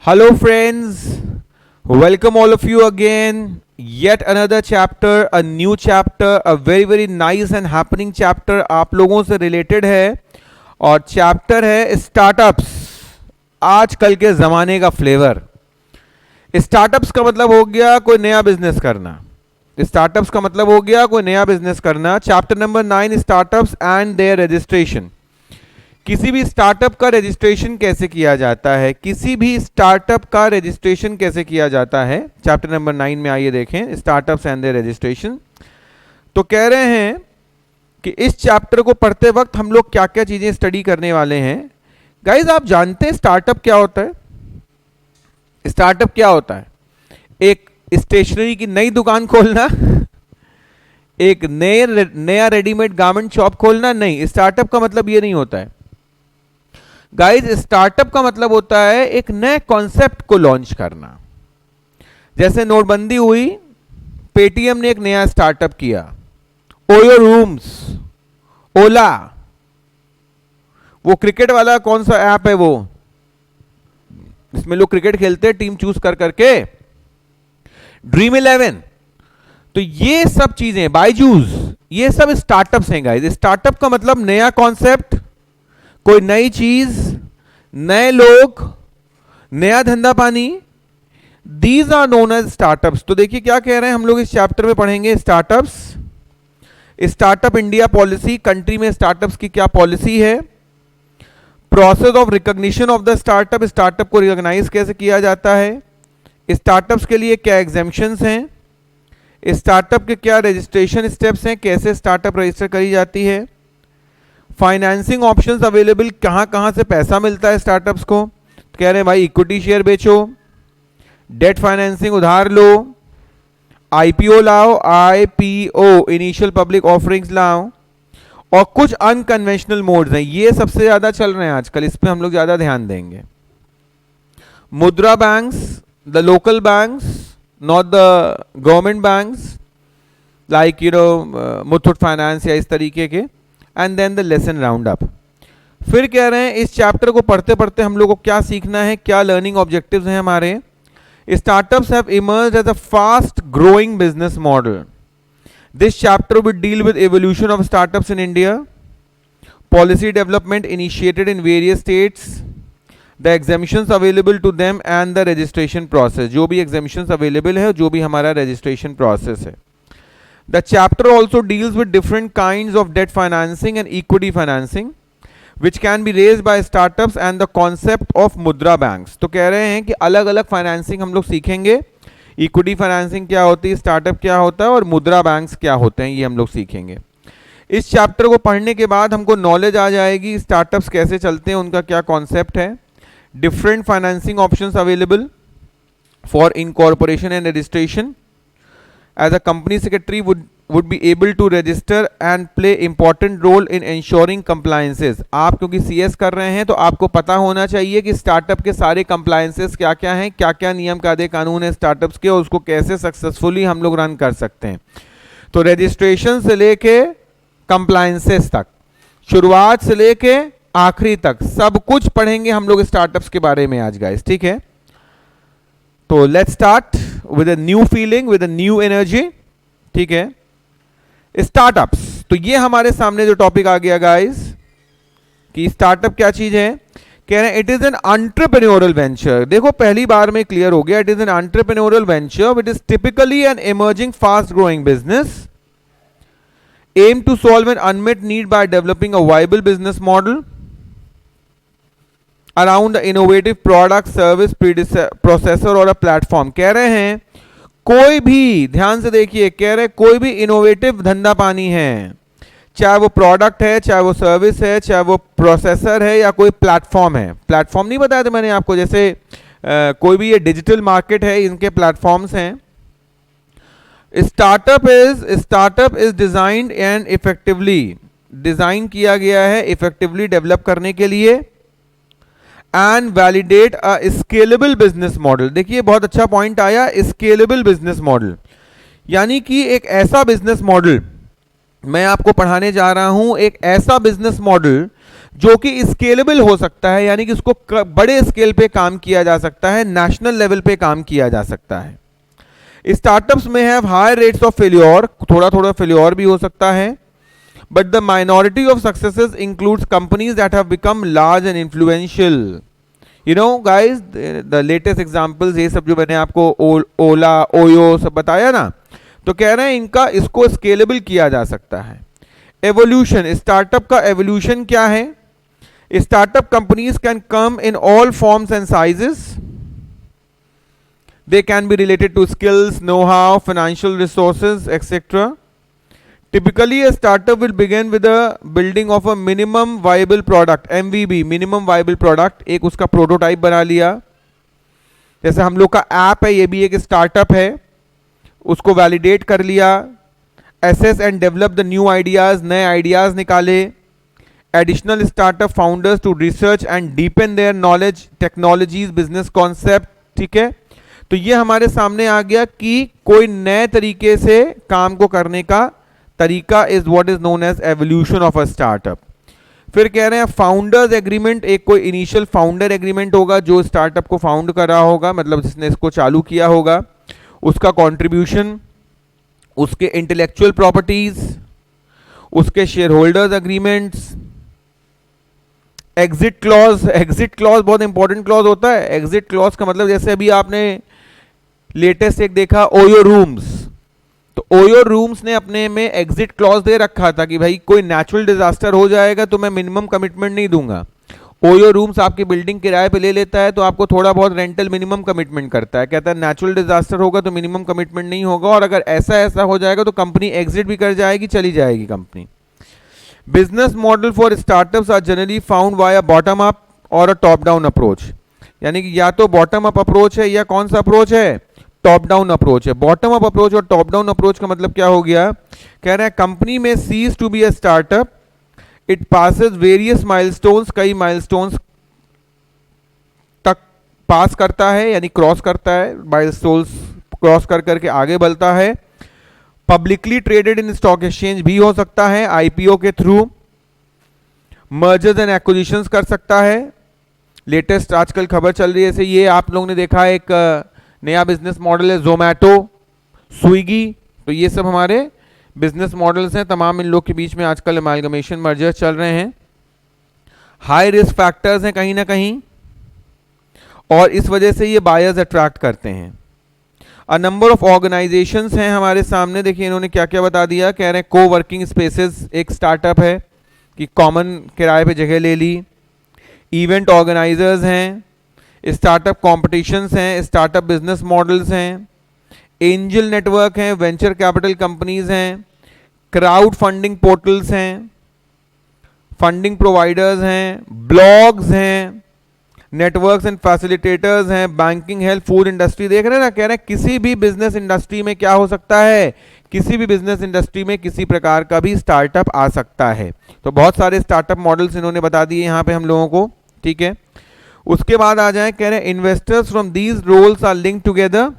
Hello, friends. Welcome all of you again. Yet another chapter, a new chapter, a very very nice and happening chapter आप लोगों से related है और chapter है startups, आजकल के ज़माने का फ्लेवर। स्टार्टअप्स का मतलब हो गया कोई नया बिजनेस करना। स्टार्टअप्स का मतलब हो गया कोई नया बिजनेस करना। Chapter number 9, startups and their registration. किसी भी स्टार्टअप का रजिस्ट्रेशन कैसे किया जाता है, किसी भी स्टार्टअप का रजिस्ट्रेशन कैसे किया जाता है, चैप्टर नंबर 9 में आइए देखें स्टार्टअप्स एंड देयर रजिस्ट्रेशन। तो कह रहे हैं कि इस चैप्टर को पढ़ते वक्त हम लोग क्या क्या चीजें स्टडी करने वाले हैं। गाइज, आप जानते हैं स्टार्टअप क्या होता है? स्टार्टअप क्या होता है? एक स्टेशनरी की नई दुकान खोलना, एक नया रेडीमेड गारमेंट शॉप खोलना नहीं। स्टार्टअप का मतलब ये नहीं होता है गाइज। स्टार्टअप का मतलब होता है एक नए कॉन्सेप्ट को लॉन्च करना। जैसे नोटबंदी हुई, पेटीएम ने एक नया स्टार्टअप किया, ओयो रूम्स, ओला। वो क्रिकेट वाला कौन सा ऐप है वो, इसमें लोग क्रिकेट खेलते हैं टीम चूज कर करके, ड्रीम 11। तो ये सब चीजें, बायजूस, ये सब स्टार्टअप्स हैं गाइज। स्टार्टअप का मतलब नया कॉन्सेप्ट, कोई नई चीज, नए लोग, नया धंधा पानी। These are known as startups. तो देखिए क्या कह रहे हैं हम लोग इस चैप्टर में पढ़ेंगे। Startups, startup India policy, country में स्टार्टअप्स की क्या पॉलिसी है, process of recognition of the startup, startup को रिकॉग्नाइज कैसे किया जाता है, स्टार्टअप्स के लिए क्या एग्जेम्पशंस हैं, स्टार्टअप के क्या रजिस्ट्रेशन स्टेप्स हैं, कैसे स्टार्टअप रजिस्टर करी जाती है, फाइनेंसिंग ऑप्शंस अवेलेबल, कहां कहां से पैसा मिलता है स्टार्टअप्स को। तो कह रहे हैं भाई इक्विटी शेयर बेचो, डेट फाइनेंसिंग उधार लो, आईपीओ लाओ, आईपीओ इनिशियल पब्लिक ऑफरिंग्स लाओ, और कुछ अनकन्वेंशनल मोड्स हैं, ये सबसे ज्यादा चल रहे हैं आजकल, इस पे हम लोग ज्यादा ध्यान देंगे। Mudra banks, the local banks, not the government banks like Muthoot finance या इस तरीके के। And then the lesson round up. फिर कह रहे हैं इस चैप्टर को पढ़ते पढ़ते हम लोग को क्या सीखना है, क्या लर्निंग ऑब्जेक्टिव्स हैं हमारे। Startups have emerged as a fast growing business model. This chapter will deal with evolution of startups in India, policy development initiated in various states, the exemptions available to them and the registration process, जो भी exemptions available है, जो भी हमारा registration process है। The chapter also deals with different kinds of debt financing and equity financing which can be raised by startups and the concept of mudra banks। तो कह रहे हैं कि अलग अलग फाइनेंसिंग हम लोग सीखेंगे। इक्विटी फाइनेंसिंग क्या होती है, स्टार्टअप क्या होता है, और मुद्रा बैंक्स क्या होते हैं, ये हम लोग सीखेंगे। इस चैप्टर को पढ़ने के बाद हमको नॉलेज आ जाएगी स्टार्टअप्स कैसे चलते हैं, उनका क्या कॉन्सेप्ट है, different financing options available for incorporation and registration. As a company secretary would be able to register and play important role in ensuring compliances। आप क्योंकि CS कर रहे हैं तो आपको पता होना चाहिए कि स्टार्टअप के सारे compliances क्या क्या हैं, क्या क्या नियम कायदे कानून है स्टार्टअप्स के, और उसको कैसे सक्सेसफुली हम लोग रन कर सकते हैं। तो रजिस्ट्रेशन से लेके compliances तक, शुरुआत से लेके आखिरी तक सब कुछ पढ़ेंगे हम लोग स्टार्टअप्स के बारे में आज गाइस, ठीक है। तो let's start with a new feeling, with a new energy, ठीक है। स्टार्टअप्स, तो ये हमारे सामने जो टॉपिक आ गया गाइस कि स्टार्टअप क्या चीज है। कह रहे हैं it is an entrepreneurial venture. देखो पहली बार में क्लियर हो गया, it is an entrepreneurial venture which is typically an emerging fast growing business aim to solve an unmet need by developing a viable business model around innovative product, service, processor और a platform. कह रहे हैं कोई भी, ध्यान से देखिए, कह रहे कोई भी इनोवेटिव धंधा पानी है, चाहे वो प्रोडक्ट है, चाहे वो सर्विस है, चाहे वो प्रोसेसर है, या कोई प्लेटफॉर्म है। प्लेटफॉर्म नहीं बताया था मैंने आपको, जैसे कोई भी ये डिजिटल मार्केट है, इनके प्लेटफॉर्म्स हैं। Startup is designed and effectively, design किया गया है इफेक्टिवली डेवलप करने के लिए, and validate a scalable business model. देखिए बहुत अच्छा पॉइंट आया, स्केलेबल बिजनेस मॉडल, यानी कि एक ऐसा बिजनेस मॉडल मैं आपको पढ़ाने जा रहा हूं, एक ऐसा बिजनेस मॉडल जो कि स्केलेबल हो सकता है, यानी कि उसको बड़े स्केल पे काम किया जा सकता है, नेशनल लेवल पे काम किया जा सकता है। स्टार्टअप्स में have high rates of failure, थोड़ा थोड़ा फेल्योर भी हो सकता है, but the minority of successes includes companies that have become large and influential. You know guys, the latest examples ये सब जो मैंने आपको ओला, ओयो सब बताया ना, तो कह रहे हैं इनका इसको स्केलेबल किया जा सकता है। एवोल्यूशन, स्टार्टअप का एवोल्यूशन क्या है? Startup companies can come in all forms and sizes. They can be related to skills, know-how, financial resources, etc. Typically, a startup will begin with the building of a minimum viable product, MVP, minimum viable product. एक उसका prototype बना लिया, जैसे हम लोग का app है, ये भी एक स्टार्टअप है, उसको वैलिडेट कर लिया, assess and develop the new ideas, नए आइडियाज निकाले, additional startup founders to research and deepen their knowledge, technologies, business concept, ठीक है। तो ये हमारे सामने आ गया कि कोई नए तरीके से काम को करने का तरीका is what is known as evolution of a startup. फिर कह रहे हैं फाउंडर्स एग्रीमेंट, एक कोई इनिशियल फाउंडर एग्रीमेंट होगा जो स्टार्टअप को फाउंड कर रहा होगा, मतलब जिसने इसको चालू किया होगा, उसका कंट्रीब्यूशन, उसके इंटेलेक्चुअल प्रॉपर्टीज, उसके share holders agreements, exit clause. Exit clause बहुत इंपॉर्टेंट क्लॉज होता है। एग्जिट क्लॉज का मतलब जैसे अभी आपने लेटेस्ट एक देखा ओयो रूम्स, तो ओयो रूम्स ने अपने में एग्जिट क्लॉज दे रखा था कि भाई कोई नेचुरल डिजास्टर हो जाएगा तो मैं मिनिमम कमिटमेंट नहीं दूंगा। ओयो रूम्स आपकी बिल्डिंग किराए पे ले लेता है तो आपको थोड़ा बहुत रेंटल मिनिमम कमिटमेंट करता है, कहता है नेचुरल डिजास्टर होगा तो मिनिमम कमिटमेंट नहीं होगा, और अगर ऐसा ऐसा हो जाएगा तो कंपनी एग्जिट भी कर जाएगी, चली जाएगी company. Business model for startups are generally found by a bottom up और अ टॉप डाउन अप्रोच, यानी कि या तो बॉटम अप अप्रोच है या कौन सा अप्रोच है, टॉप डाउन अप्रोच है। बॉटम अप अप्रोच और टॉप डाउन अप्रोच का मतलब क्या हो गया, कह रहे हैं कंपनी में ceases to be a startup, it passes various milestones, कई माइलस्टोन्स तक पास करता है, यानी क्रॉस करता है, माइलस्टोन्स क्रॉस कर करके आगे बढ़ता है। Publicly traded in stock exchange भी हो सकता है, आईपीओ के थ्रू, मर्जर्स एंड एक्विजिशंस कर सकता है। लेटेस्ट आजकल खबर चल रही है, जैसे ये आप लोगों ने देखा एक नया बिजनेस मॉडल है जोमैटो, स्विगी, तो ये सब हमारे बिजनेस मॉडल्स हैं, तमाम इन लोग के बीच में आजकल अमालगमेशन मर्जर्स चल रहे हैं। हाई रिस्क फैक्टर्स हैं कहीं ना कहीं, और इस वजह से ये बायर्स अट्रैक्ट करते हैं। अ नंबर ऑफ ऑर्गेनाइजेशंस हैं हमारे सामने, देखिए इन्होंने क्या क्या बता दिया, कह रहे हैं को वर्किंग स्पेसेस एक स्टार्टअप है कि कॉमन किराए पे जगह ले ली, इवेंट ऑर्गेनाइजर्स हैं, स्टार्टअप कॉम्पिटिशन्स हैं, स्टार्टअप बिजनेस मॉडल्स हैं, एंजल नेटवर्क हैं, वेंचर कैपिटल कंपनीज हैं, क्राउड फंडिंग पोर्टल्स हैं, फंडिंग प्रोवाइडर्स हैं, ब्लॉग्स हैं, नेटवर्क्स एंड फैसिलिटेटर्स हैं, बैंकिंग, हेल्थ, फूड इंडस्ट्री। देख रहे हैं ना, कह रहे हैं किसी भी बिजनेस इंडस्ट्री में क्या हो सकता है, किसी भी बिजनेस इंडस्ट्री में किसी प्रकार का भी स्टार्टअप आ सकता है। तो बहुत सारे स्टार्टअप मॉडल्स इन्होंने बता दिए यहाँ पे हम लोगों को, ठीक है। उसके बाद आ जाए, कह रहे हैं investors from these roles are linked together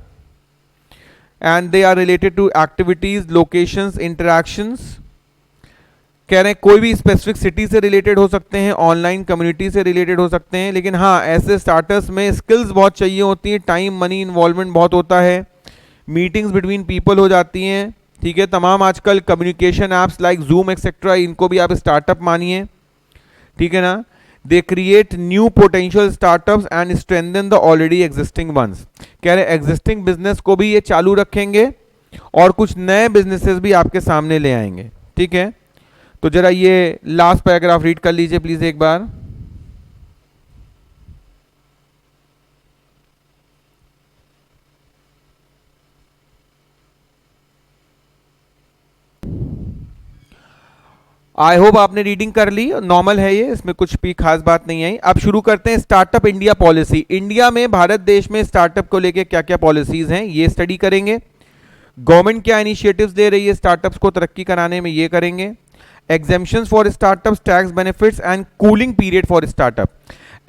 and they are related to activities, locations, interactions. कह रहे हैं कोई भी स्पेसिफिक सिटी से रिलेटेड हो सकते हैं, ऑनलाइन कम्युनिटी से रिलेटेड हो सकते हैं, लेकिन हाँ ऐसे स्टार्टर्स में स्किल्स बहुत चाहिए होती हैं, टाइम मनी इन्वॉल्वमेंट बहुत होता है, मीटिंग्स बिटवीन पीपल हो जाती हैं, ठीक है। तमाम आजकल communication apps like Zoom etcetera, इनको भी आप स्टार्टअप मानिए, ठीक है ना। They create new potential startups and strengthen the already existing ones. कह रहे एग्जिस्टिंग बिजनेस को भी ये चालू रखेंगे और कुछ नए बिजनेसेस भी आपके सामने ले आएंगे, ठीक है। तो जरा ये लास्ट पैराग्राफ रीड कर लीजिए प्लीज एक बार। आई होप आपने रीडिंग कर ली, नॉर्मल है ये, इसमें कुछ भी खास बात नहीं आई। अब शुरू करते हैं स्टार्टअप इंडिया पॉलिसी। इंडिया में, भारत देश में स्टार्टअप को लेके क्या क्या पॉलिसीज हैं ये स्टडी करेंगे। गवर्नमेंट क्या इनिशिएटिव्स दे रही है स्टार्टअप्स को तरक्की कराने में, ये करेंगे। Exemptions for startups, tax benefits and cooling period for startup.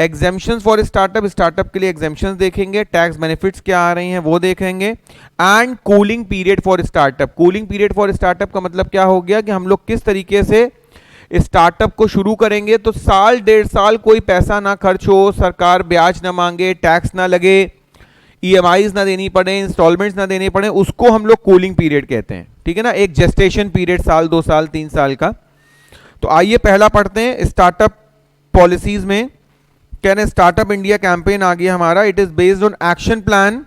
Exemptions for startup, startup के लिए एग्जेम्पशंस देखेंगे, टैक्स बेनिफिट्स क्या आ रही हैं वो देखेंगे, and cooling period for startup. Cooling period for startup का मतलब क्या हो गया कि हम लोग किस तरीके से स्टार्टअप को शुरू करेंगे तो साल 1.5 साल कोई पैसा ना खर्च हो, सरकार ब्याज ना मांगे, टैक्स ना लगे, ईएमआईज ना देनी पड़े, इंस्टॉलमेंट्स ना देने पड़े, उसको हम लोग कूलिंग पीरियड कहते हैं, ठीक है ना। एक जेस्टेशन पीरियड साल 2 साल 3 साल का। तो आइए पहला पढ़ते हैं स्टार्टअप पॉलिसीज में। कह रहे हैं स्टार्टअप इंडिया कैंपेन आ गया हमारा। It is based on action plan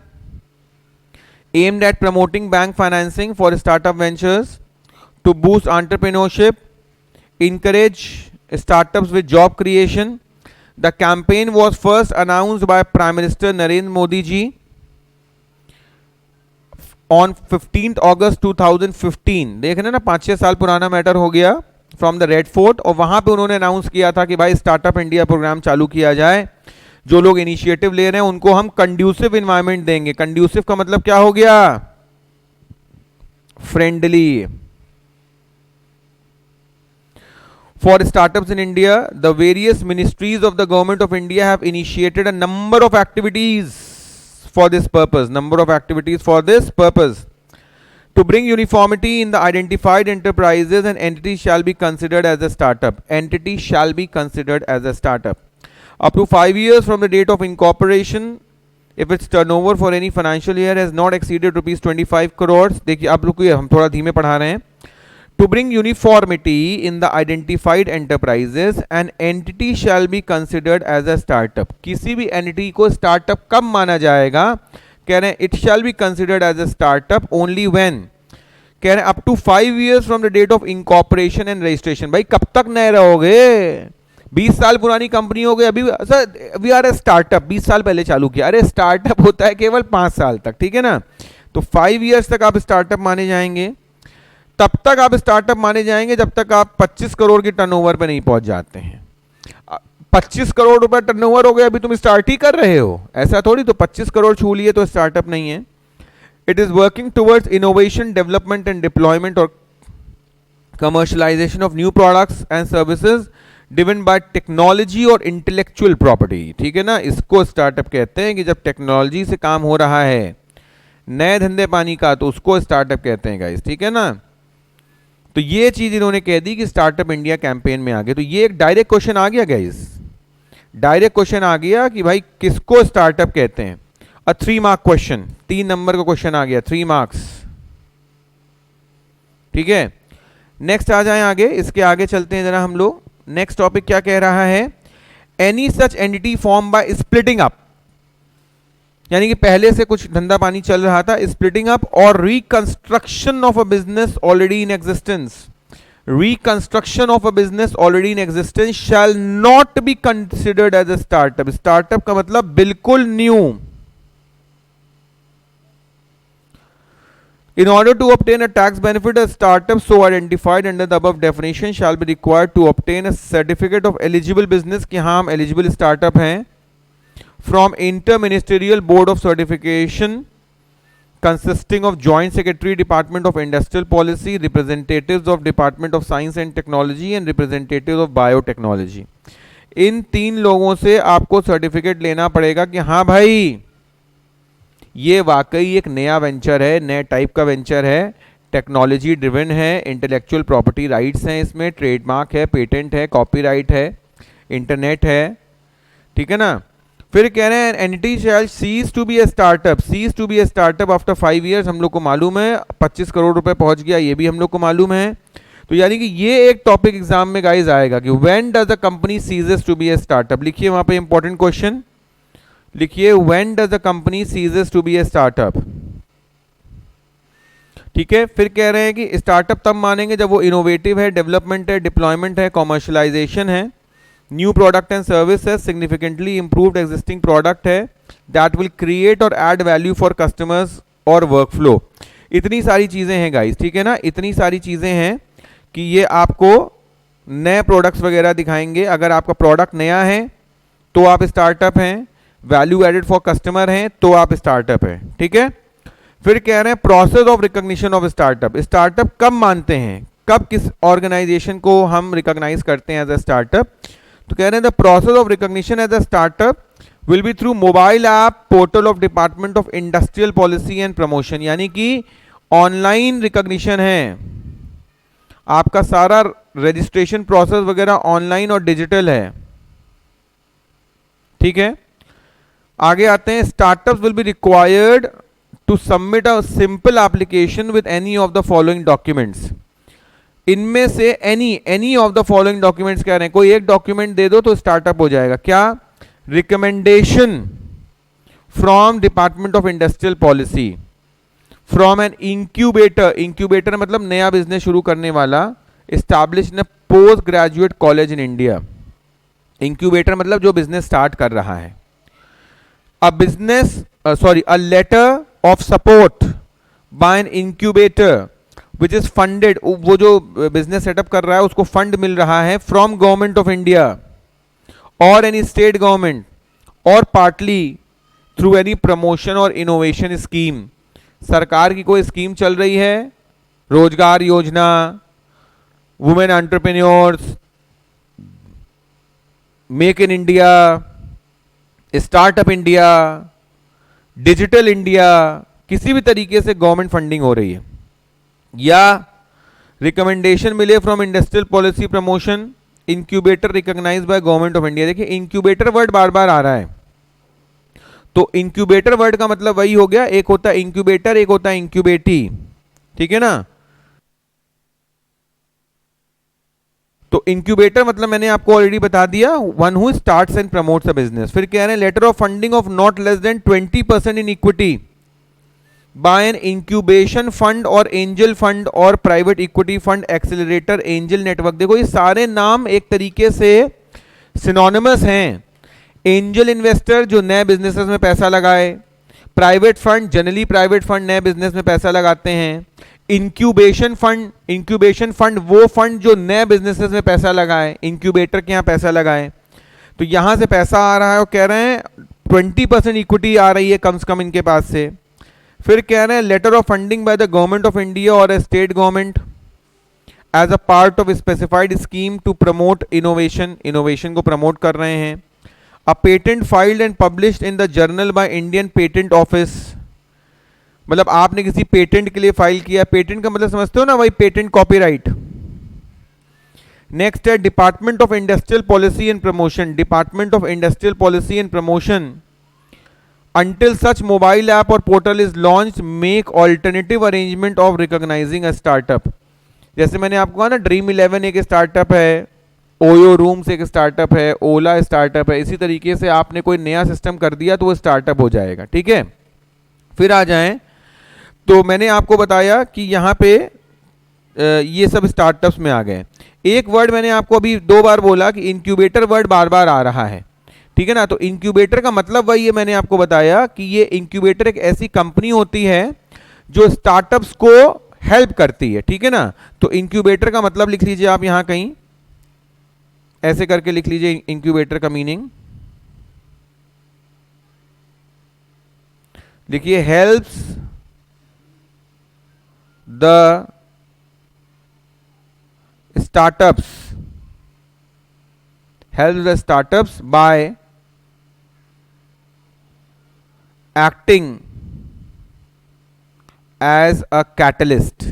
aimed at promoting bank financing for startup ventures to boost entrepreneurship, encourage startups with job creation. The campaign was first announced by Prime Minister Narendra Modi ji on 15th August 2015. देख रहे ना, 5-6 साल पुराना matter हो गया, from the red fort. और वहां पे उन्होंने अनाउंस किया था कि भाई स्टार्टअप इंडिया प्रोग्राम चालू किया जाए, जो लोग इनिशिएटिव ले रहे हैं उनको हम कंड्यूसिव एनवायरनमेंट देंगे। कंड्यूसिव का मतलब क्या हो गया? Friendly. For startups in India, the various ministries of the government of India have initiated a number of activities for this purpose, to bring uniformity in the identified enterprises. An entity shall be considered as a startup. Up to 5 years from the date of incorporation, if its turnover for any financial year has not exceeded rupees 25 crores. देखिए आप रुकिए, हम थोड़ा धीमे पढ़ा रहे हैं। To bring uniformity in the identified enterprises, an entity shall be considered as a startup. किसी भी entity को startup कब माना जाएगा? कह रहे हैं it shall be considered as a startup only when, कह रहे हैं up to 5 years from the date of incorporation and registration. भाई कब तक नए रहोगे? 20 साल पुरानी कंपनी हो गई, अभी sir we are a startup, 20 साल पहले चालू किया। अरे स्टार्टअप होता है केवल 5 साल तक, ठीक है ना। तो 5 इयर्स तक आप स्टार्टअप माने जाएंगे। तब तक आप स्टार्टअप माने जाएंगे जब तक आप 25 करोड़ की टर्नओवर पे नहीं पहुंच जाते हैं। 25 करोड़ रुपए टर्नओवर हो गया, अभी तुम स्टार्ट ही कर रहे हो, ऐसा थोड़ी। तो 25 करोड़ छू लिए तो स्टार्टअप नहीं है। It is working towards innovation, development and deployment और commercialisation of new products and services driven by technology और इंटेलेक्चुअल प्रॉपर्टी, ठीक है ना। इसको स्टार्टअप कहते हैं कि जब टेक्नोलॉजी से काम हो रहा है, नए धंधे पानी का, तो उसको स्टार्टअप कहते हैं गाइस, ठीक है ना। तो ये चीज इन्होंने कह दी कि स्टार्टअप इंडिया कैंपेन में आ गए। तो ये एक डायरेक्ट क्वेश्चन आ गया गाइस, डायरेक्ट क्वेश्चन आ गया कि भाई किसको स्टार्टअप कहते हैं। 3 मार्क क्वेश्चन, 3 नंबर का क्वेश्चन आ गया, 3 मार्क्स, ठीक है। नेक्स्ट आ जाए आगे, इसके आगे चलते हैं जरा हम लोग। नेक्स्ट टॉपिक क्या कह रहा है? Any such entity form by splitting up, यानी कि पहले से कुछ धंधा पानी चल रहा था, स्प्लिटिंग अप और reconstruction of a business already in existence, reconstruction of a business already in existence shall not be considered as a startup. Startup का मतलब बिल्कुल new. In order to obtain a tax benefit, a startup so identified under the above definition shall be required to obtain a certificate of eligible business कि हाँ हम eligible startup हैं from Inter-Ministerial Board of Certification consisting of Joint Secretary Department of Industrial Policy, representatives of Department of Science and Technology and representatives of Biotechnology. इन 3 लोगों से आपको certificate लेना पड़ेगा कि हाँ भाई ये वाकई एक नया वेंचर है, नए टाइप का वेंचर है, टेक्नोलॉजी ड्रिवन है, इंटेलेक्चुअल प्रॉपर्टी राइट्स हैं इसमें, ट्रेडमार्क है, पेटेंट है, कॉपीराइट है, इंटरनेट है, ठीक है ना। फिर कह रहे हैं entity shall cease to be a startup, cease to be a startup after 5 years. हम लोग को मालूम है 25 करोड़ रुपए पहुंच गया, ये भी हम लोग को मालूम है। तो यानी कि ये एक टॉपिक एग्जाम में गाइस आएगा कि when does a company ceases to be a startup. लिखिए वहां पे इंपॉर्टेंट क्वेश्चन, लिखिए when does a company ceases to be a startup, ठीक है। फिर कह रहे हैं कि स्टार्टअप तब मानेंगे जब वो इनोवेटिव है, डेवलपमेंट है, डिप्लॉयमेंट है, कॉमर्शलाइजेशन है, न्यू प्रोडक्ट एंड सर्विस है, सिग्निफिकेंटली इंप्रूव्ड एग्जिस्टिंग प्रोडक्ट है, दैट विल क्रिएट और ऐड वैल्यू फॉर कस्टमर्स और वर्कफ्लो। इतनी सारी चीजें हैं गाइस, ठीक है ना। इतनी सारी चीजें हैं कि ये आपको नए प्रोडक्ट्स वगैरह दिखाएंगे। अगर आपका प्रोडक्ट नया है तो आप स्टार्टअप हैं, वैल्यू एडेड फॉर कस्टमर हैं तो आप स्टार्टअप है, ठीक है। फिर कह रहे हैं process of recognition of startup. Startup कब मानते हैं, कब किस ऑर्गेनाइजेशन को हम रिकॉग्नाइज करते हैं एज अ स्टार्टअप। तो कह रहे हैं the process of recognition as a startup will be through mobile app portal of department of industrial policy and promotion, यानी कि ऑनलाइन रिकॉग्निशन है। आपका सारा रजिस्ट्रेशन प्रोसेस वगैरह ऑनलाइन और डिजिटल है, ठीक है। आगे आते हैं, startups will be required to submit a simple application with any of the following documents. इनमें से any of the following documents कह रहे हैं, कोई एक डॉक्यूमेंट दे दो तो स्टार्टअप हो जाएगा। क्या? Recommendation from department of industrial policy, from an incubator, incubator मतलब नया बिजनेस शुरू करने वाला, established in post graduate college in India. Incubator मतलब जो बिजनेस स्टार्ट कर रहा है। A letter of support by an incubator which is funded, वो जो बिजनेस सेटअप कर रहा है उसको फंड मिल रहा है फ्रॉम गवर्नमेंट ऑफ इंडिया और एनी स्टेट गवर्नमेंट और पार्टली थ्रू एनी प्रमोशन और इनोवेशन स्कीम। सरकार की कोई स्कीम चल रही है, रोजगार योजना, women entrepreneurs, make in India, startup India, digital India, किसी भी तरीके से गवर्नमेंट फंडिंग हो रही है, या रिकमेंडेशन मिले from industrial policy promotion, incubator recognise by government of India. देखिए इंक्यूबेटर वर्ड बार बार आ रहा है, तो इंक्यूबेटर वर्ड का मतलब वही हो गया, एक होता है इंक्यूबेटर, एक होता है इंक्यूबेटी, ठीक है ना। तो इंक्यूबेटर मतलब मैंने आपको ऑलरेडी बता दिया, one who starts and promotes a business. फिर कह रहे हैं letter of funding of not less than 20% in equity by an incubation fund और एंजल फंड और private equity fund accelerator angel network. देखो ये सारे नाम एक तरीके से सिनोनिमस हैं। एंजल इन्वेस्टर जो नए बिजनेसेस में पैसा लगाए, private fund generally private fund नए बिजनेस में पैसा लगाते हैं, इंक्यूबेशन फंड वो फंड जो नए बिजनेसेस में पैसा लगाए, इंक्यूबेटर के यहाँ पैसा लगाए। तो यहां से पैसा आ रहा है और कह रहे हैं 20% इक्विटी आ रही है कम से कम इनके पास से। फिर कह रहे हैं letter of funding by the government of India और a state government as a part of specified scheme to promote innovation, innovation को प्रमोट कर रहे हैं। A patent filed and published in the journal by Indian patent office, मतलब आपने किसी patent के लिए फाइल किया, पेटेंट का मतलब समझते हो ना, वही पेटेंट कॉपीराइट। नेक्स्ट है department of industrial policy and promotion, department of industrial policy and promotion until such mobile app or portal is launched make alternative arrangement of recognizing a startup। जैसे मैंने आपको कहा ना Dream11 एक startup है, OYO rooms एक startup है, ओला startup है, इसी तरीके से आपने कोई नया सिस्टम कर दिया तो वो स्टार्टअप हो जाएगा, ठीक है। फिर आ जाएं तो मैंने आपको बताया कि यहाँ पे ये सब स्टार्टअप्स में आ गए। एक वर्ड मैंने आपको अभी 2 बार बोला कि इंक्यूबेटर वर्ड बार बार आ रहा है, ठीक है ना। तो इंक्यूबेटर का मतलब वही है, मैंने आपको बताया कि ये इंक्यूबेटर एक ऐसी कंपनी होती है जो स्टार्टअप्स को हेल्प करती है, ठीक है ना। तो इंक्यूबेटर का मतलब लिख लीजिए आप यहां कहीं ऐसे करके लिख लीजिए इंक्यूबेटर का मीनिंग, देखिए helps the startups by acting as a catalyst.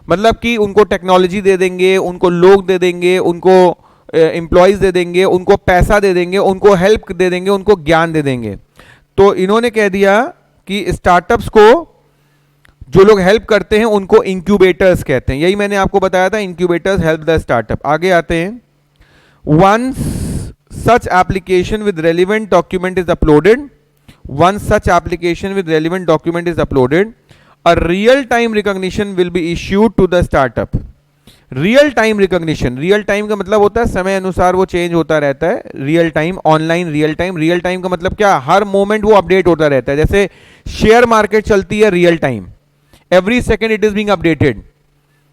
मतलब कि उनको टेक्नोलॉजी दे देंगे, उनको लोग दे देंगे, उनको एम्प्लॉयज दे देंगे, उनको पैसा दे देंगे, उनको हेल्प दे देंगे, उनको ज्ञान दे देंगे। तो इन्होंने कह दिया कि स्टार्टअप्स को जो लोग हेल्प करते हैं उनको इंक्यूबेटर्स कहते हैं। यही मैंने आपको बताया था, इंक्यूबेटर्स हेल्प द स्टार्टअप। आगे आते हैं, once such application with relevant document is uploaded, once such application with relevant document is uploaded, a real time recognition will be issued to the startup। Real time recognition, real time का मतलब होता है समय अनुसार वो change होता रहता है, real time, online real time. Real time का मतलब क्या, हर मोमेंट वो अपडेट होता रहता है। जैसे शेयर मार्केट चलती है real time, every second it is being updated.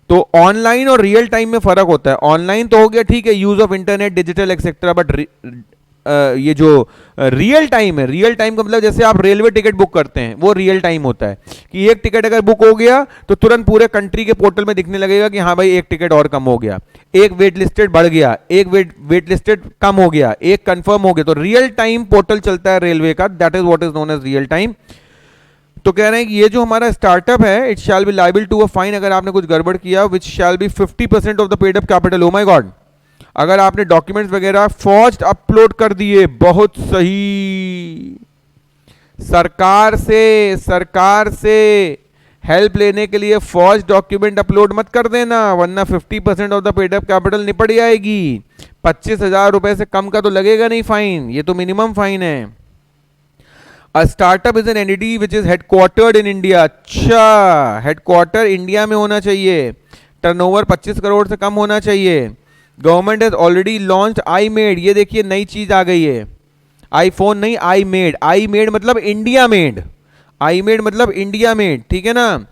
तो ऑनलाइन और रियल टाइम में फर्क होता है। ऑनलाइन तो हो गया ठीक है, use of internet, digital etcetera, but ये जो रियल टाइम है, रियल टाइम का मतलब जैसे आप रेलवे टिकट बुक करते हैं, वो रियल टाइम होता है कि एक टिकट अगर बुक हो गया तो तुरंत पूरे कंट्री के पोर्टल में दिखने लगेगा कि हाँ भाई एक टिकट और कम हो गया, एक वेट लिस्टेड बढ़ गया, एक वेट लिस्टेड कम हो गया, एक कंफर्म हो गया। तो रियल टाइम पोर्टल चलता है रेलवे का, that is what is known as real time. तो कह रहे हैं कि ये जो हमारा स्टार्टअप है, it shall be liable to a fine अगर आपने कुछ गड़बड़ किया, which shall be 50% of the paid up capital. Oh my God, अगर आपने डॉक्यूमेंट्स वगैरह फॉर्ज्ड अपलोड कर दिए, बहुत सही, सरकार से हेल्प लेने के लिए फॉर्ज डॉक्यूमेंट अपलोड मत कर देना, वरना 50% of the paid up capital निपट जाएगी। 25,000 रुपए से कम का तो लगेगा नहीं फाइन, ये तो मिनिमम फाइन है। A startup is an entity which is headquartered in India. अच्छा, हेडक्वार्टर इंडिया में होना चाहिए, टर्नओवर 25 करोड़ से कम होना चाहिए। Government has already launched I made, ये देखिए नई चीज आ गई है, आईफोन नहीं आई मेड, आई मेड मतलब इंडिया मेड, आई मेड मतलब इंडिया मेड, ठीक है ना।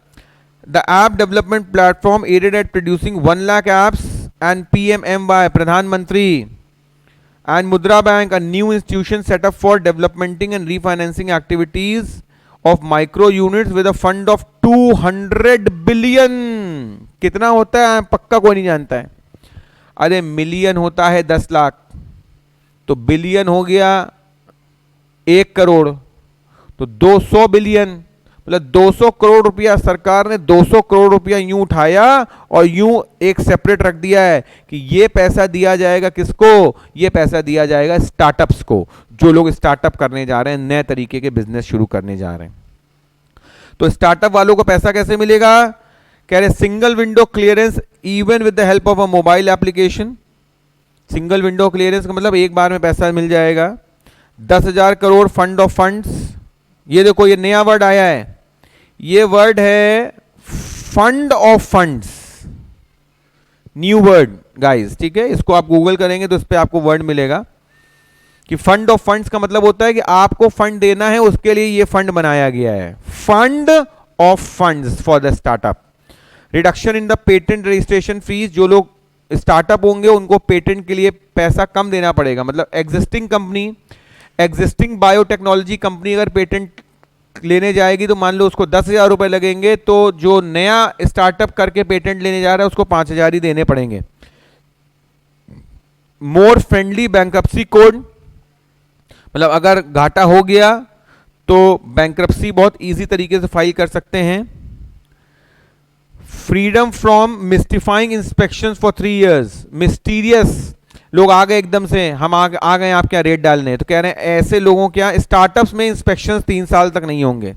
The app development platform aided at producing 1 lakh apps and PMMY, प्रधानमंत्री, and Mudra bank, a new institution setup for developmenting and refinancing activities of micro units with a fund of 200 billion. कितना होता है पक्का कोई नहीं जानता है, अरे मिलियन होता है 10 लाख, तो बिलियन हो गया 1 करोड़, तो 200 बिलियन, मतलब 200 करोड़ रुपया सरकार ने 200 करोड़ रुपया यूं उठाया और यूं एक सेपरेट रख दिया है कि ये पैसा दिया जाएगा किसको, ये पैसा दिया जाएगा स्टार्टअप्स को, जो लोग स्टार्टअप करने जा रहे हैं, नए तरीके के बिजनेस शुरू करने जा रहे हैं। तो स्टार्टअप वालों को पैसा कैसे मिलेगा, कह रहे single window clearance even with the help of a mobile application. Single window clearance का मतलब एक बार में पैसा मिल जाएगा। 10,000 करोड़ फंड ऑफ फंड्स, ये देखो ये नया वर्ड आया है, ये वर्ड है fund of funds, new word guys, ठीक है। इसको आप गूगल करेंगे तो इस पे आपको वर्ड मिलेगा कि फंड ऑफ फंड्स का मतलब होता है कि आपको फंड देना है, उसके लिए ये फंड बनाया गया है, fund of funds for the startup. Reduction in the patent registration fees, जो लोग स्टार्टअप होंगे उनको पेटेंट के लिए पैसा कम देना पड़ेगा, मतलब existing company, existing biotechnology company अगर पेटेंट लेने जाएगी तो मान लो उसको 10,000 रुपए लगेंगे, तो जो नया स्टार्टअप करके पेटेंट लेने जा रहा है उसको 5,000 ही देने पड़ेंगे। मोर फ्रेंडली बैंक्रप्सी कोड, मतलब अगर घाटा हो गया तो बैंक्रप्सी बहुत इजी तरीके से फाइल कर सकते हैं। Freedom from mystifying inspections for 3 years, mysterious लोग आ गए एकदम से, हम आ गए आप क्या रेट डालने, तो कह रहे हैं ऐसे लोगों क्या स्टार्टअप्स में इंस्पेक्शंस 3 साल तक नहीं होंगे।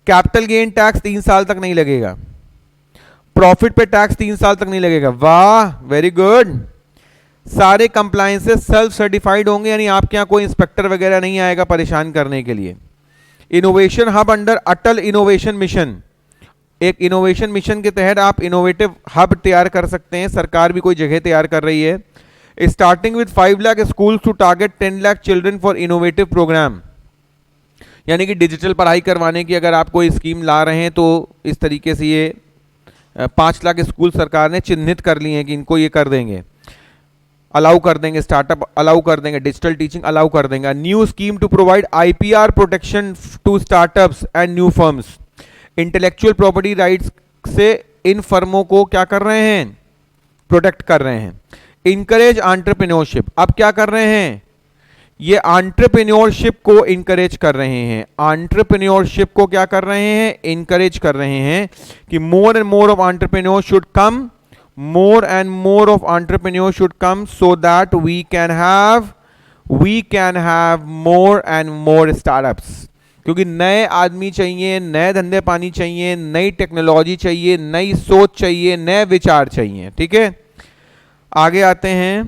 कैपिटल गेन टैक्स 3 साल तक नहीं लगेगा, प्रॉफिट पे टैक्स 3 साल तक नहीं लगेगा, वाह वेरी गुड। सारे कंप्लायंसेस सेल्फ सर्टिफाइड होंगे, यानी आपके यहाँ कोई इंस्पेक्टर वगैरह नहीं आएगा परेशान करने के लिए। इनोवेशन हब अंडर अटल इनोवेशन मिशन, एक इनोवेशन मिशन के तहत आप इनोवेटिव हब तैयार कर सकते हैं, सरकार भी कोई जगह तैयार कर रही है। Starting with 5 lakh school to target 10 lakh children for innovative program, यानी कि डिजिटल पढ़ाई करवाने की अगर आप कोई स्कीम ला रहे हैं तो इस तरीके से ये 5 लाख स्कूल सरकार ने चिन्हित कर लिए हैं कि इनको ये कर देंगे, अलाउ कर देंगे, स्टार्टअप अलाउ कर देंगे, डिजिटल टीचिंग अलाउ कर देंगे। New scheme to provide IPR protection to startups and new firms, intellectual property rights से इन फर्मों को क्या कर रहे हैं, प्रोटेक्ट कर रहे हैं। इनकरेज एंटरप्रेन्योरशिप, अब क्या कर रहे हैं, ये एंटरप्रेन्योरशिप को इनकरेज कर रहे हैं, एंटरप्रेन्योरशिप को क्या कर रहे हैं, इनकरेज कर रहे हैं कि more and more of entrepreneurs should come, more and more of entrepreneurs should come so that we can have more and more startups, क्योंकि नए आदमी चाहिए, नए धंधे पानी चाहिए, नई टेक्नोलॉजी चाहिए, नई सोच चाहिए, नए विचार चाहिए, ठीक है। आगे आते हैं,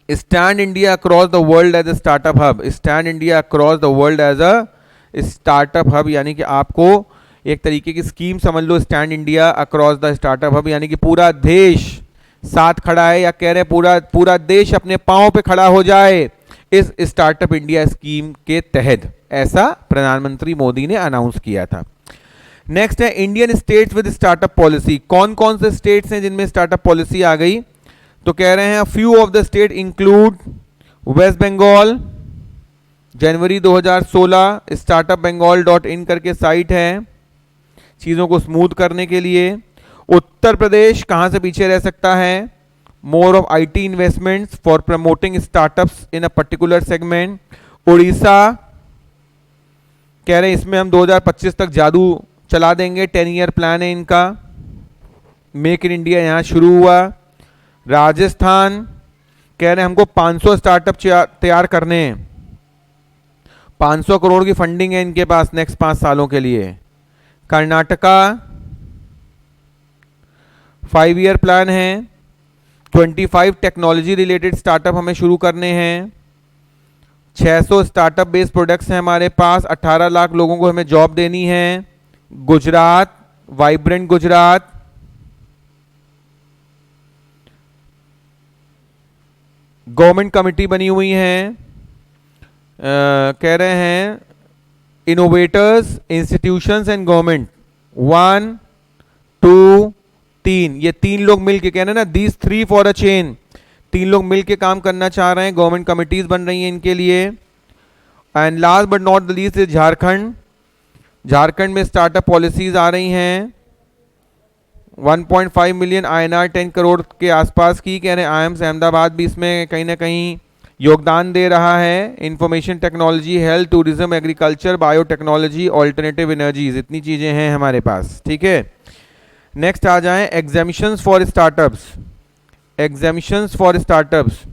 stand India across the world as a startup hub, stand India across the world as a startup hub, यानी कि आपको एक तरीके की स्कीम समझ लो, stand India across the startup hub, यानी कि पूरा देश साथ खड़ा है, या कह रहे पूरा देश अपने पांव पे खड़ा हो जाए इस स्टार्टअप इंडिया स्कीम के तहत, ऐसा प्रधानमंत्री मोदी ने अनाउंस किया था। नेक्स्ट है Indian states with startup policy, कौन कौन से स्टेट्स हैं जिनमें स्टार्टअप पॉलिसी आ गई, तो कह रहे हैं few of the state include West Bengal, January 2016 startupbengal.in करके साइट है चीज़ों को स्मूथ करने के लिए। उत्तर प्रदेश कहाँ से पीछे रह सकता है, more of IT investments for promoting startups in a particular segment. Orissa कह रहे हैं इसमें हम 2025 तक जादू चला देंगे, 10 ईयर प्लान है इनका। मेक इन इंडिया यहाँ शुरू हुआ। राजस्थान कह रहे हैं हमको 500 स्टार्टअप तैयार करने हैं, 500 करोड़ की फंडिंग है इनके पास नेक्स्ट 5 सालों के लिए। कर्नाटका 5 ईयर प्लान है, 25 टेक्नोलॉजी रिलेटेड स्टार्टअप हमें शुरू करने हैं, 600 स्टार्टअप बेस्ड प्रोडक्ट्स हैं हमारे पास, 18 लाख लोगों को हमें जॉब देनी है। Gujarat, vibrant Gujarat, government committee बनी हुई है, कह रहे हैं इनोवेटर्स, इंस्टीट्यूशंस एंड गवर्नमेंट, 1 2 3, ये 3 लोग मिलके कह रहे हैं ना, दीज 3 फॉर अ चेन, 3 लोग मिलके काम करना चाह रहे हैं, गवर्नमेंट कमिटीज बन रही हैं इनके लिए। And last but not the least is Jharkhand. Jharkhand में स्टार्टअप पॉलिसीज आ रही हैं 1.5 मिलियन INR, 10 करोड़ के आसपास की, कह रहे हैं आईएम्स अहमदाबाद भी इसमें कहीं ना कहीं योगदान दे रहा है। Information technology, health, tourism, agriculture, biotechnology, alternative energies, इतनी चीजें हैं हमारे पास, ठीक है। नेक्स्ट आ जाएं एग्जामिशंस for startups. एग्जामिशंस for startups,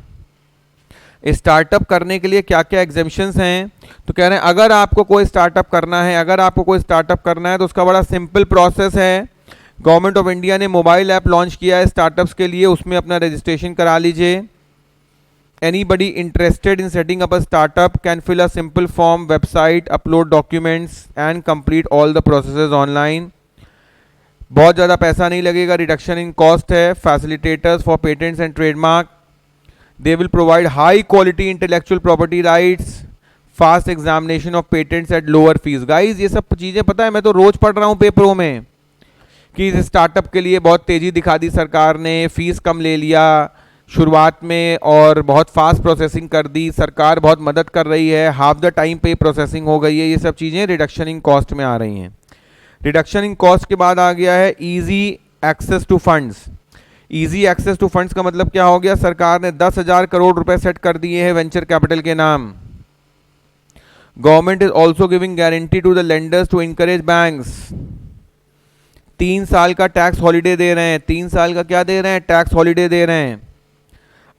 startup करने के लिए क्या क्या एग्जामिशंस हैं, तो कह रहे हैं अगर आपको कोई स्टार्टअप करना है, अगर आपको कोई स्टार्टअप करना है तो उसका बड़ा सिंपल प्रोसेस है। गवर्नमेंट ऑफ इंडिया ने मोबाइल ऐप लॉन्च किया है स्टार्टअप्स के लिए, उसमें अपना रजिस्ट्रेशन करा लीजिए। Anybody interested in setting up a startup can fill a simple form, website, upload documents and complete all the processes online. बहुत ज़्यादा पैसा नहीं लगेगा, रिडक्शन इन कॉस्ट है। Facilitators for patents and trademark, they will provide high quality intellectual property rights, fast examination of patents at lower fees. Guys ये सब चीज़ें पता है, मैं तो रोज पढ़ रहा हूँ पेपरों में कि इस स्टार्टअप के लिए बहुत तेज़ी दिखा दी सरकार ने, फीस कम ले लिया शुरुआत में और बहुत फास्ट प्रोसेसिंग कर दी, सरकार बहुत मदद कर रही है, हाफ द टाइम पे प्रोसेसिंग हो गई है। ये सब चीज़ें रिडक्शन इन कॉस्ट में आ रही हैं। रिडक्शन इन कॉस्ट के बाद आ गया है easy access to funds. Easy access to funds का मतलब क्या हो गया, सरकार ने 10,000 करोड़ रुपए सेट कर दिए हैं वेंचर कैपिटल के नाम। Government is also giving guarantee to the lenders to encourage banks. 3 साल का टैक्स हॉलीडे दे रहे हैं, 3 साल का क्या दे रहे हैं, टैक्स हॉलीडे दे रहे हैं।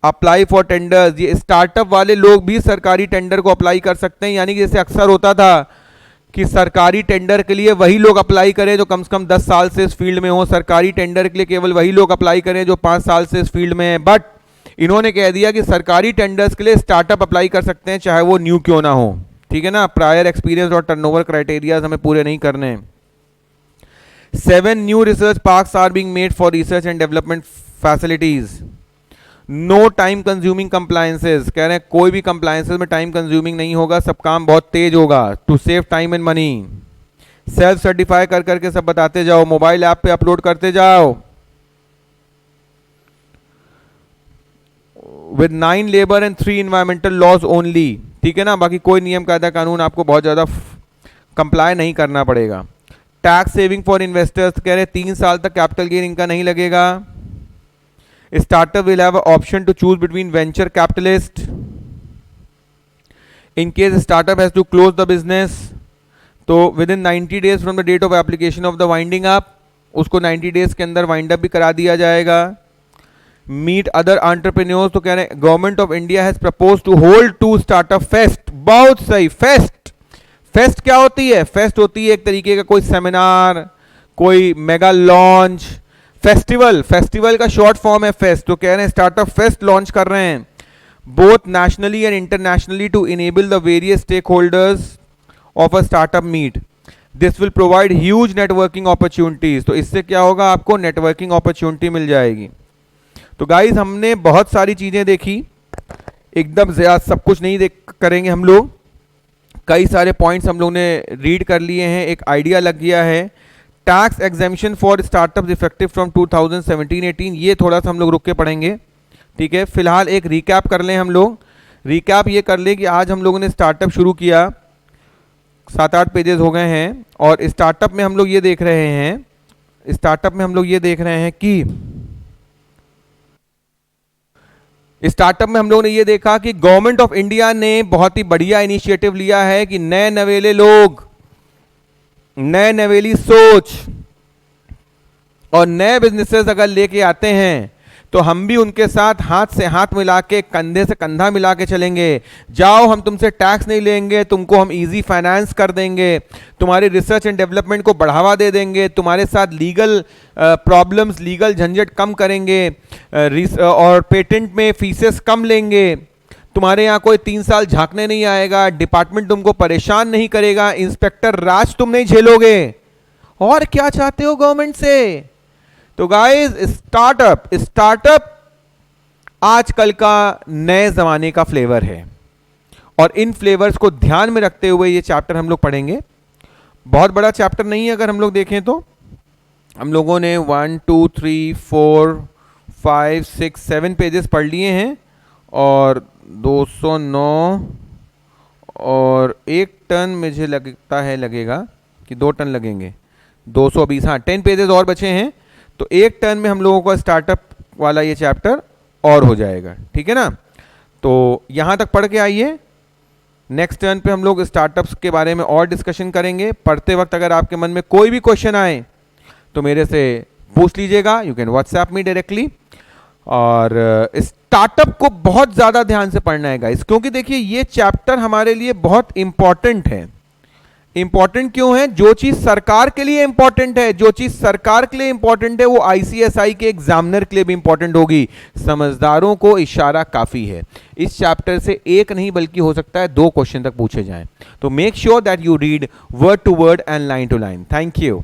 अप्लाई फॉर टेंडर्स, ये स्टार्टअप वाले लोग भी सरकारी टेंडर को अप्लाई कर सकते हैं, यानी कि जैसे अक्सर होता था कि सरकारी टेंडर के लिए वही लोग अप्लाई करें जो कम से कम 10 साल से इस फील्ड में हो, सरकारी टेंडर के लिए केवल वही लोग अप्लाई करें जो 5 साल से इस फील्ड में हैं। बट इन्होंने कह दिया कि सरकारी टेंडर्स के लिए स्टार्टअप अप्लाई कर सकते हैं चाहे वो न्यू क्यों ना हो, ठीक है ना। प्रायर एक्सपीरियंस और टर्नओवर क्राइटेरियाज हमें पूरे नहीं करने हैं। 7 new research parks are being made for research and development facilities. No time consuming compliances, कह रहे हैं कोई भी कंप्लायंसेस में टाइम कंज्यूमिंग नहीं होगा, सब काम बहुत तेज होगा to save time and money. Self certify कर करके सब बताते जाओ, मोबाइल ऐप पे अपलोड करते जाओ। With 9 labour and 3 environmental laws only, ठीक है ना, बाकी कोई नियम कायदा कानून आपको बहुत ज्यादा कंप्लाई नहीं करना पड़ेगा। टैक्स सेविंग फॉर इन्वेस्टर्स, कह रहे 3 साल तक कैपिटल गेन इनका नहीं लगेगा। Startup will have an option to choose between venture capitalist in case startup has to close the business, तो within 90 days from the date of application of the winding up, उसको 90 days के अंदर wind up भी करा दिया जाएगा। Meet other entrepreneurs, तो कह रहे हैं government of India has propose to hold 2 startup fest. बहुत सही, फेस्ट। फेस्ट क्या होती है, फेस्ट होती है एक तरीके का कोई सेमिनार, कोई मेगा लॉन्च, फेस्टिवल। फेस्टिवल का शॉर्ट फॉर्म है फेस्ट, तो कह रहे हैं स्टार्टअप फेस्ट लॉन्च कर रहे हैं both nationally and internationally to enable the various stakeholders of a startup meet. This will provide huge networking opportunities, तो इससे क्या होगा, आपको नेटवर्किंग अपॉर्चुनिटी मिल जाएगी। तो गाइज हमने बहुत सारी चीजें देखी, एकदम से आज सब कुछ नहीं देख करेंगे हम लोग, कई सारे पॉइंट्स हम लोग ने रीड कर लिए हैं, एक आइडिया लग गया है। Tax exemption for startups effective from 2017-18, ये थोड़ा सा हम लोग रुक के पढ़ेंगे, ठीक है। फिलहाल एक रिकैप कर लें हम लोग। रिकैप ये कर लें कि आज हम लोगों ने स्टार्टअप शुरू किया, 7-8 पेजेस हो गए हैं, और स्टार्टअप में हम लोग ये देख रहे हैं, स्टार्टअप में हम लोग ये देख रहे हैं कि स्टार्टअप में हम लोगों ने ये देखा कि गवर्नमेंट ऑफ इंडिया ने बहुत ही बढ़िया इनिशिएटिव लिया है कि नए नवेले लोग नए नवेली सोच और नए बिजनेसेस अगर लेके आते हैं तो हम भी उनके साथ हाथ से हाथ मिला के, कंधे से कंधा मिला के चलेंगे। जाओ, हम तुमसे टैक्स नहीं लेंगे, तुमको हम इजी फाइनेंस कर देंगे, तुम्हारी रिसर्च एंड डेवलपमेंट को बढ़ावा दे देंगे, तुम्हारे साथ लीगल प्रॉब्लम्स, लीगल झंझट कम करेंगे, और पेटेंट में फीसेस कम लेंगे, तुम्हारे यहाँ कोई 3 साल झांकने नहीं आएगा, डिपार्टमेंट तुमको परेशान नहीं करेगा, इंस्पेक्टर राज तुम नहीं झेलोगे। और क्या चाहते हो गवर्नमेंट से? तो गाइस, स्टार्टअप आजकल का नए जमाने का फ्लेवर है, और इन फ्लेवर्स को ध्यान में रखते हुए ये चैप्टर हम लोग पढ़ेंगे। बहुत बड़ा चैप्टर नहीं है, अगर हम लोग देखें तो हम लोगों ने 1 2 3 4 5 6 7 पेजेस पढ़ लिए हैं, और 209 और 1 टन मुझे लगता है लगेगा कि 2 टन लगेंगे, 220, हाँ 10 पेजेस और बचे हैं। तो 1 टन में हम लोगों का स्टार्टअप वाला ये चैप्टर और हो जाएगा, ठीक है ना। तो यहाँ तक पढ़ के आइए, नेक्स्ट टर्न पे हम लोग स्टार्टअप्स के बारे में और डिस्कशन करेंगे। पढ़ते वक्त अगर आपके मन में कोई भी क्वेश्चन आए तो मेरे से पूछ लीजिएगा, you can WhatsApp me directly. और स्टार्टअप को बहुत ज़्यादा ध्यान से पढ़ना है गाइस, क्योंकि देखिए ये चैप्टर हमारे लिए बहुत इंपॉर्टेंट है। इंपॉर्टेंट क्यों है? जो चीज सरकार के लिए इंपॉर्टेंट है, जो चीज सरकार के लिए इंपॉर्टेंट है वो आईसीएसआई के एग्जामिनर के लिए भी इंपॉर्टेंट होगी। समझदारों को इशारा काफी है। इस चैप्टर से एक नहीं बल्कि हो सकता है 2 क्वेश्चन तक पूछे जाएं। तो make sure that you read word to word and line to line. Thank you.